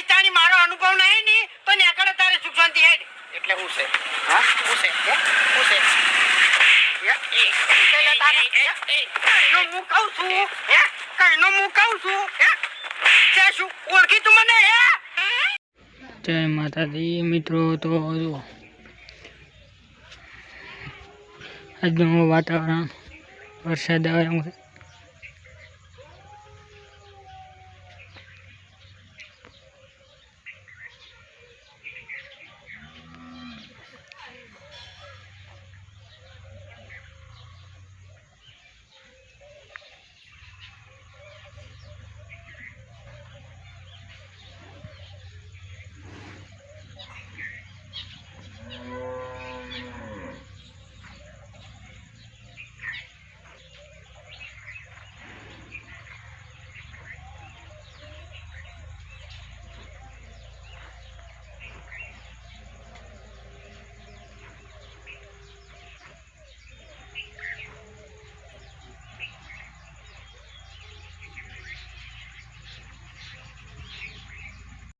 કઈ તાણી મારો અનુભવ નહીં ની તો નેકડે તારે સુખ શાંતિ હેડ એટલે હું છે હા હું છે હું છે નો હું કહું છું હે કઈનો હું કહું છું હે તે શું ઓળખી તું મને હે જય માતાજી મિત્રો તો જો આજનું વાતાવરણ વરસાદ આવે એમ છે